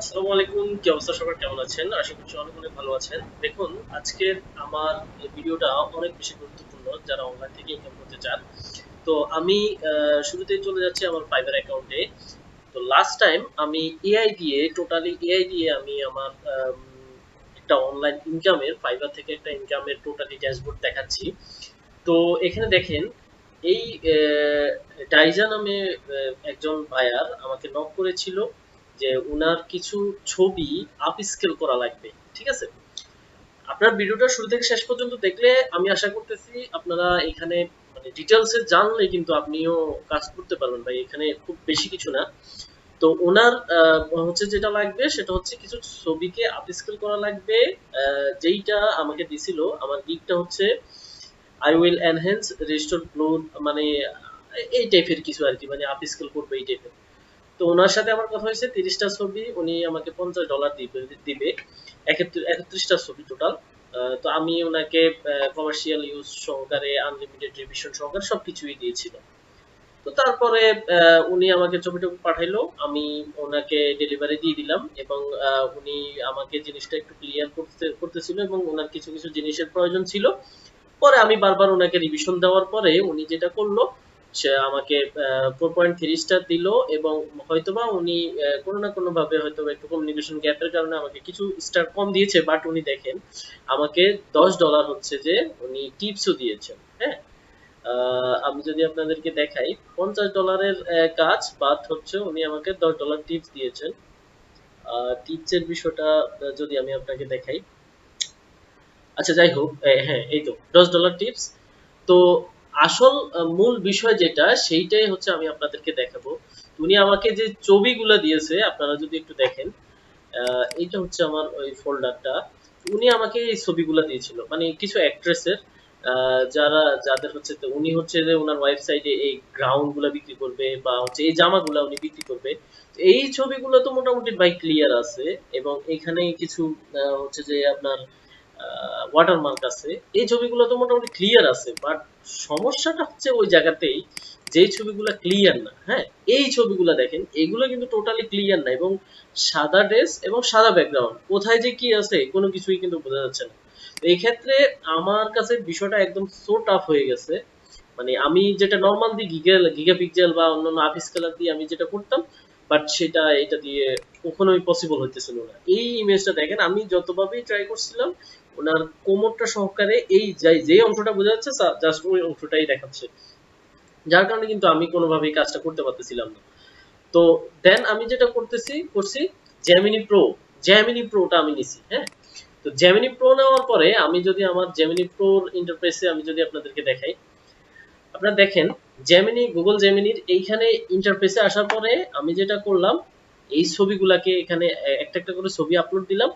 আসসালামু আলাইকুম, কি অবস্থা সবার, কেমন আছেন? আশা করছি অনেক অনেক ভালো আছেন। দেখুন, আজকের আমার এই ভিডিওটা অনেক বেশি গুরুত্বপূর্ণ যারা অনলাইন থেকে ইনকাম করতে চান। তো আমি শুরুতেই চলে যাচ্ছি আমার ফাইবার অ্যাকাউন্টে। তো লাস্ট টাইম আমি এআই দিয়ে আমি আমার একটা অনলাইন ইনকামের ফাইবার থেকে একটা ইনকামের টোটালি ড্যাশবোর্ড দেখাচ্ছি। তো এখানে দেখেন, এই ডাইজা নামে একজন বায়ার আমাকে নক করেছিল যে উনার কিছু ছবি আপস্কেল করা লাগবে। ঠিক আছে, আপনার ভিডিওটা শুরু থেকে শেষ পর্যন্ত দেখলে আমি আশা করতেছি আপনারা এখানে মানে ডিটেলসে জানলে কিন্তু আপনিও কাজ করতে পারবেন ভাই। এখানে খুব বেশি কিছু না। তো ওনার হচ্ছে যেটা লাগবে সেটা হচ্ছে কিছু ছবিকে আপস্কেল করা লাগবে। যেইটা আমাকে দিছিল, আমার গিগটা হচ্ছে আই উইল এনহ্যান্স রেজিস্টার্ড ব্লুড, মানে এই টাইপের কিছু আর কি, মানে আপস্কেল করবে এই টাইপের। তো ওনার সাথে আমার কথা হয়েছে 30টা ছবি উনি আমাকে $50 দিবে। 31টা ছবি টোটাল। তো আমি ওনাকে কমার্শিয়াল ইউজ সহকারে আনলিমিটেড রিভিশন সহকারে সবকিছুই দিয়েছিল। তো তারপরে উনি আমাকে ছবিটুকু পাঠাইলো, আমি ওনাকে ডেলিভারি দিয়ে দিলাম এবং উনি আমাকে জিনিসটা একটু ক্লিয়ার করতেছিল এবং ওনার কিছু কিছু জিনিসের প্রয়োজন ছিল। পরে আমি বারবার ওনাকে রিভিশন দেওয়ার পরে উনি যেটা করলো, সে আমাকে 4.3 স্টার দিল এবং হয়তোবা উনি কোনো না কোনো ভাবে হয়তো একটু কমিউনিকেশন গ্যাপের কারণে আমাকে কিছু স্টার কম দিয়েছে, বাট উনি দেখেন আমাকে $10 হচ্ছে যে উনি টিপসও দিয়েছেন। হ্যাঁ, আমি যদি আপনাদেরকে দেখাই, $50 কাজ বাদ হচ্ছে উনি আমাকে $10 টিপস দিয়েছেন। টিপসের বিষয়টা যদি আমি আপনাকে দেখাই, আচ্ছা যাই হোক, হ্যাঁ এই তো $10 টিপস। তো আসল মূল বিষয় যেটা সেইটাই হচ্ছে আমি আপনাদেরকে দেখাবো। উনি আমাকে যে ছবিগুলো দিয়েছে আপনারা যদি একটু দেখেন, এইটা হচ্ছে আমার ওই ফোল্ডারটা। উনি আমাকে এই ছবিগুলো দিয়েছিল, মানে কিছু অ্যাক্ট্রেসের, যাদের হচ্ছে, তো উনি হচ্ছে যে ওনার ওয়েবসাইটে এই গ্রাউন্ড গুলা বিক্রি করবে বা হচ্ছে এই জামাগুলা উনি বিক্রি করবে। তো এই ছবিগুলো তো মোটামুটি ভাই ক্লিয়ার আছে এবং এখানে কিছু হচ্ছে যে আপনার ওয়াটারমার্ক আছে। এই ছবিগুলো তো মোটামুটি ক্লিয়ার আছে, বাট সমস্যাটা হচ্ছে ওই জায়গাতেই, যেই ছবিগুলো ক্লিয়ার না। হ্যাঁ, এই ছবিগুলো দেখেন, এগুলো কিন্তু টোটালি ক্লিয়ার না এবং সাদা ড্রেস এবং সাদা ব্যাকগ্রাউন্ড, কোথায় যে কি আছে কোনো কিছুই কিন্তু বোঝা যাচ্ছে না। তো এই ক্ষেত্রে আমার কাছে বিষয়টা একদম সো টাফ হয়ে গেছে। মানে আমি যেটা নর্মাল দিয়ে গিগা পিক্সেল বা অন্যান্য আপ স্কেলার দিয়ে আমি যেটা করতাম, বাট সেটা এটা দিয়ে কখনোই পসিবল হইতেছিল না। এই ইমেজটা দেখেন, আমি যতভাবেই ট্রাই করছিলাম ওনার কোমরটা সহকারে এই যে অংশটা বোঝা যাচ্ছে জাস্ট ওই অংশটাই দেখাচ্ছে, যার কারণে কিন্তু আমি কোনোভাবেই কাজটা করতে পারতেছিলাম না। তো দেন আমি যেটা করছি জেমিনি প্রোটা আমি নিছি। হ্যাঁ, তো জেমিনি প্রো নেওয়ার পরে আমি যদি আমার জেমিনি প্রোর ইন্টারফেসে আমি যদি আপনাদেরকে দেখাই, আপনারা দেখেন গুগল জেমিনির এইখানে ইন্টারফেসে আসার পরে আমি যেটা করলাম, এই ছবিগুলাকে এখানে একটা একটা করে ছবি আপলোড দিলাম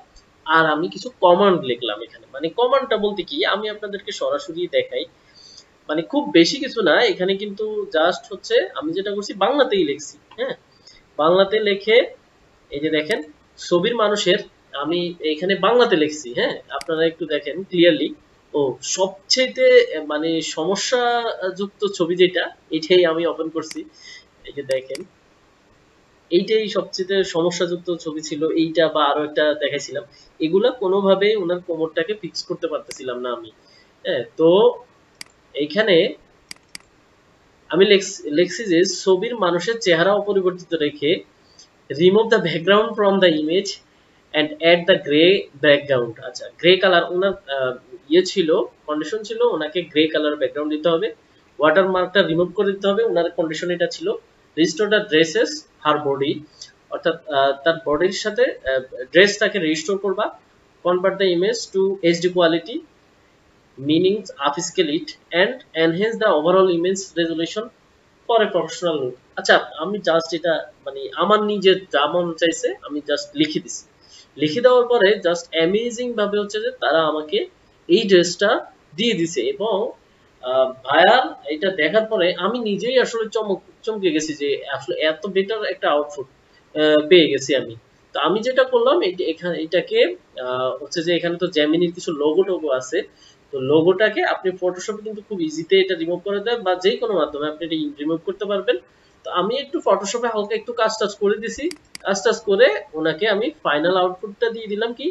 আর আমি কিছু কমান্ড লিখলাম এখানে। মানে কমান্ডটা বলতে কি, আমি আপনাদেরকে সরাসরি দেখাই, মানে খুব বেশি কিছু না এখানে কিন্তু, জাস্ট হচ্ছে আমি যেটা করছি বাংলাতেই লিখছি। হ্যাঁ, বাংলাতে লিখে এই যে দেখেন ছবির মানুষের, আমি এখানে বাংলাতে লিখছি। হ্যাঁ, আপনারা একটু দেখেন ক্লিয়ারলি। ও, সবচেয়ে মানে সমস্যা যুক্ত ছবি যেটা, এটাই আমি ওপেন করছি। এই যে দেখেন, এইটাই সবচেয়ে সমস্যাযুক্ত ছবি ছিল, এইটা বা আরো একটা দেখাইছিলাম। এগুলা কোনোভাবেই ওনার কোমরটাকে ফিক্স করতে পারতেছিলাম না আমি। হ্যাঁ, তো এইখানে আমি লিখছি যে ছবির মানুষের চেহারা অপরিবর্তিত রেখে remove the background from the image and add the grey background. আচ্ছা, গ্রে কালার ওনার ইয়ে ছিল, কন্ডিশন ছিল ওনাকে গ্রে কালার ব্যাকগ্রাউন্ড দিতে হবে, ওয়াটার মার্কটা রিমুভ করে দিতে হবে। ওনার কন্ডিশন এটা ছিল, restore the dresses her body, অর্থাৎ তার বডির সাথে ড্রেসটাকে রিস্টোর করবা, convert the image to HD quality, meaning upscale it and enhance the overall image resolution for a professional look। আচ্ছা, আমি জাস্ট এটা মানে আমার নিজের যা মন চাইছে আমি জাস্ট লিখে দিছি। লিখে দেওয়ার পরে জাস্ট অ্যামেজিং ভাবে হচ্ছে যে তারা আমাকে এই ড্রেসটা দিয়ে দিছে এবং ভায়ার এটা দেখার পরে আমি নিজেই আসলে চমকে গেছি যে আসলে এত বেটার একটা আউটপুট পেয়ে গেছি আমি। তো আমি যেটা করলাম, এখানে এটাকে হচ্ছে যে এখানে তো জেমিনির কিছু লোগো টোগো আছে। তো লোগোটাকে আপনি ফটোশপে কিন্তু খুব ইজিতে এটা রিমুভ করে দেয় বা যে কোনো মাধ্যমে আপনি এটা রিমুভ করতে পারবেন। তো আমি একটু ফটোশপে হালকা একটু কাজ টাজ করে দিছি, কাজ টাজ করে ওনাকে আমি ফাইনাল আউটপুটটা দিয়ে দিলাম কি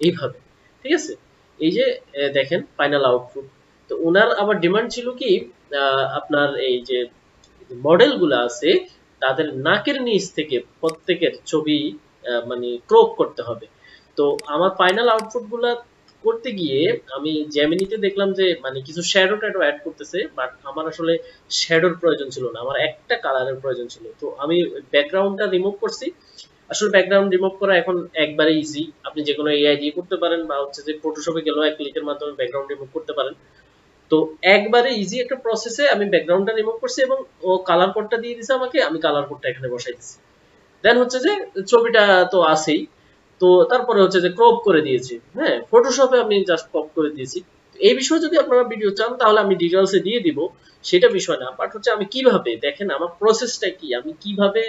এইভাবে, ঠিক আছে। এই যে দেখেন ফাইনাল আউটপুট। তো ওনার আবার ডিমান্ড ছিল কি আপনার এই যে মডেলগুলো আছে তাদের নাকের নিচ থেকে প্রত্যেকের ছবি মানে ক্রপ করতে হবে। তো আমার ফাইনাল আউটপুট গুলা করতে গিয়ে আমি জেমিনিতে দেখলাম যে মানে কিছু শ্যাডো ট্যাডো অ্যাড করতেছে, বাট আমার আসলে শ্যাডোর প্রয়োজন ছিল না, আমার একটা কালারের প্রয়োজন ছিল। তো আমি ব্যাকগ্রাউন্ডটা রিমুভ করছি। আসলে ব্যাকগ্রাউন্ড রিমুভ করা এখন একবারে ইজি, আপনি যে কোনো এআই দিয়ে করতে পারেন, বা হচ্ছে যে ফটোশপে গেলেও এক ক্লিকের মাধ্যমে ব্যাকগ্রাউন্ড রিমুভ করতে পারেন। তো একবারে ইজি একটা প্রসেসে আমি ব্যাকগ্রাউন্ডটা রিমুভ করছি এবং ও কালার কোডটা দিয়ে দিছে আমাকে, আমি কালার কোডটা এখানে বসাই দিছি। দেন হচ্ছে যে ছবিটা তো আছেই, তো তারপরে হচ্ছে যে ক্রপ করে দিয়েছি, হ্যাঁ ফটোশপে আমি জাস্ট ক্রপ করে দিয়েছি। এই বিষয়ে যদি আপনারা ভিডিও চান তাহলে আমি ডিটেইলসে দিয়ে দিব, সেটা বিষয় না, বাট হচ্ছে আমি কিভাবে দেখেন আমার প্রসেসটা কি, আমি কিভাবে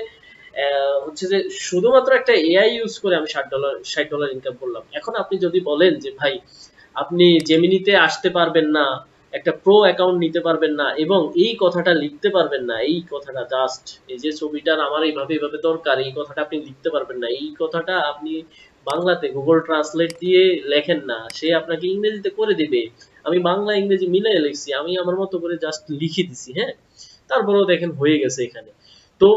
হচ্ছে যে শুধুমাত্র একটা এআই ইউজ করে আমি $60 ইনকাম করলাম। এখন আপনি যদি বলেন যে ভাই আপনি জেমিনিতে আসতে পারবেন না, একটা প্রো অ্যাকাউন্ট নিতে পারবেন না এবং এই কথাটা লিখতে পারবেন না, এই কথাটা জাস্ট এই যে ছবিটার আমার এইভাবে দরকার, এই কথাটা আপনি লিখতে পারবেন না, এই কথাটা আপনি বাংলাতে গুগল ট্রান্সলেট দিয়ে লেখেন না, সে আপনাকে ইংরেজিতে করে দিবে। আমি বাংলা ইংরেজি মিলাই লিখছি, আমি আমার মতো করে জাস্ট লিখে দিছি, হ্যাঁ তারপরেও দেখেন হয়ে গেছে এখানে। তো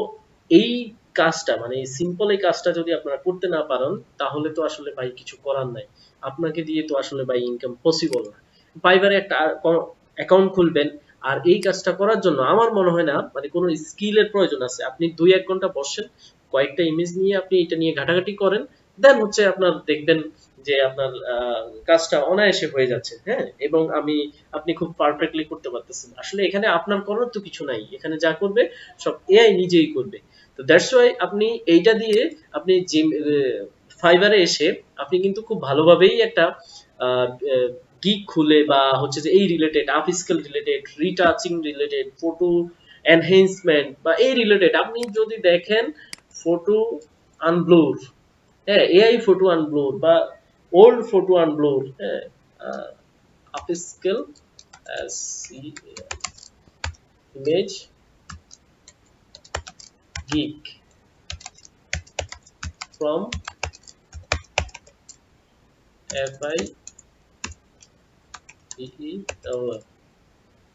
এই কাজটা মানে সিম্পল এই কাজটা যদি আপনারা করতে না পারেন তাহলে তো আসলে ভাই কিছু করার নাই, আপনাকে দিয়ে তো আসলে ভাই ইনকাম পসিবল না। ফাইবারে একটা অ্যাকাউন্ট খুলবেন, আর এই কাজটা করার জন্য আমার মনে হয় না মানে কোনো স্কিলের প্রয়োজন আছে। আপনি 2-1 ঘন্টা বসেন, কয়েকটা ইমেজ নিয়ে আপনি এটা নিয়ে ঘাটাঘাটি করেন, দেন হচ্ছে আপনার দেখবেন যে আপনার কাজটা অনায়াসে হয়ে যাচ্ছে, হ্যাঁ এবং আপনি খুব পারফেক্টলি করতে পারতেছেন। আসলে এখানে আপনার করার তো কিছু নাই, এখানে যা করবে সব এআই নিজেই করবে। তো দ্যাটস ওয়াই আপনি এইটা দিয়ে আপনি ফাইবারে এসে আপনি কিন্তু খুব ভালোভাবেই একটা গিগ খুলে বা হচ্ছে যে এই related up scale related, retouching related, photo enhancement বা এই রিলেটেড আপনি যদি দেখেন ফটো আনব্লুর, হ্যাঁ এআই ফটো আনব্লুর বা ওল্ড ফটো আনব্লুর, হ্যাঁ up scale image gig from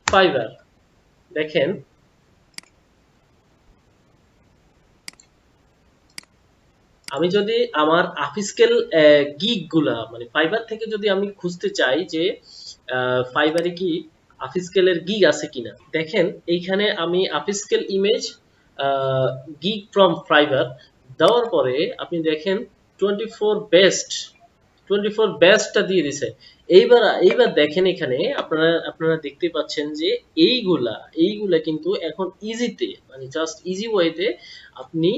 fibre. দেখেন আমি যদি আমার আপস্কেল গিগ গুলা মানে ফাইবার থেকে যদি আমি খুঁজতে চাই যে ফাইবারে কি আপস্কেলের গিগ আছে কিনা, দেখেন এইখানে আমি upscale image gig from fibre দেওয়ার পরে আপনি দেখেন 24 বেস্টটা দিয়ে দিছে। এইবার দেখেন এখানে আপনারা দেখতে পাচ্ছেন যে এইগুলা কিন্তু এখন ইজিতে মানে জাস্ট ইজি ওয়েতে আপনি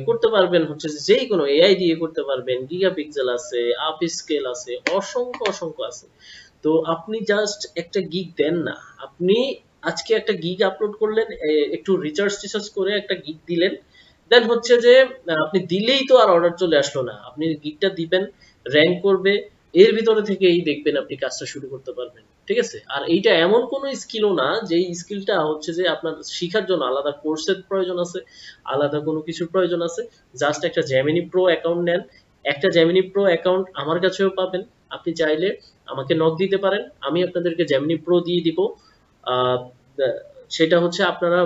করতে পারবেন, হচ্ছে যে কোনো এআই দিয়ে করতে পারবেন। গিগাপিক্সেল আছে, আপ স্কেল আছে, অসংখ্য আছে। তো আপনি জাস্ট একটা গিগ দেন না, আপনি আজকে একটা গিগ আপলোড করলেন, একটু রিসার্চ করে একটা গিগ দিলেন, দেন হচ্ছে যে আপনি দিলেই তো আর অর্ডার চলে আসলো না, আপনি গিগটা দিবেন, র‍্যাঙ্ক করবে, এর ভিতরে থেকেই দেখবেন আপনি কাজটা শুরু করতে পারবেন, ঠিক আছে। আর এইটা এমন কোনো স্কিলও না যে স্কিলটা হচ্ছে যে আপনার শেখার জন্য আলাদা কোর্সের প্রয়োজন আছে, আলাদা কোনো কিছুর প্রয়োজন আছে। জাস্ট একটা জেমিনি প্রো অ্যাকাউন্ট নেন, একটা জেমিনি প্রো অ্যাকাউন্ট আমার কাছেও পাবেন, আপনি চাইলে আমাকে নক দিতে পারেন, আমি আপনাদেরকে জেমিনি প্রো দিয়ে দিব। সেটা হচ্ছে আপনারা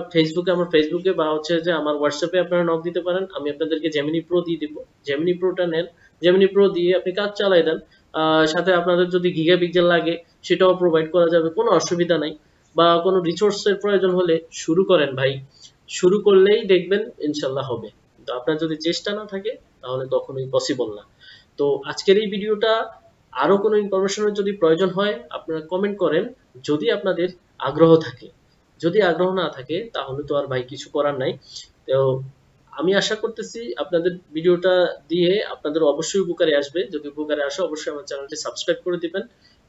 আমার ফেসবুকে বা হচ্ছে যে আমার হোয়াটসঅ্যাপে আপনারা নক দিতে পারেন, আমি আপনাদেরকে জেমিনি প্রো দিয়ে দিব। জেমিনি প্রোটা নেন, জেমিনি প্রো দিয়ে আপনি কাজ চালাই দেন, সাথে আপনাদের যদি গিগাপিক্সেল লাগে সেটাও প্রোভাইড করা যাবে, কোনো অসুবিধা নাই। বা কোনো রিসোর্সের প্রয়োজন হলে শুরু করেন ভাই, শুরু করলেই দেখবেন ইনশাল্লাহ হবে, কিন্তু আপনার যদি চেষ্টা না থাকে তাহলে কখনোই পসিবল না। তো আজকের এই ভিডিওটা, আরো কোনো ইনফরমেশনের যদি প্রয়োজন হয় আপনারা কমেন্ট করেন, যদি আপনাদের আগ্রহ থাকে। যদি আগ্রহ না থাকে তাহলে তো আর ভাই কিছু করার নাই। তো আমি আশা করতেছি আপনাদের ভিডিওটা দিয়ে আপনাদের অবশ্যই উপকারে আসবে। যদি উপকারে আসে অবশ্যই আমার চ্যানেলটি সাবস্ক্রাইব করে দিবেন,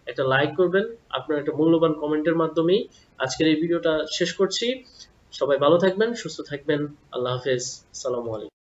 একটা লাইক করবেন, আপনার একটা মূল্যবান কমেন্টের মাধ্যমেই আজকের এই ভিডিওটা শেষ করছি। সবাই ভালো থাকবেন, সুস্থ থাকবেন, আল্লাহ হাফেজ, আসসালামু আলাইকুম।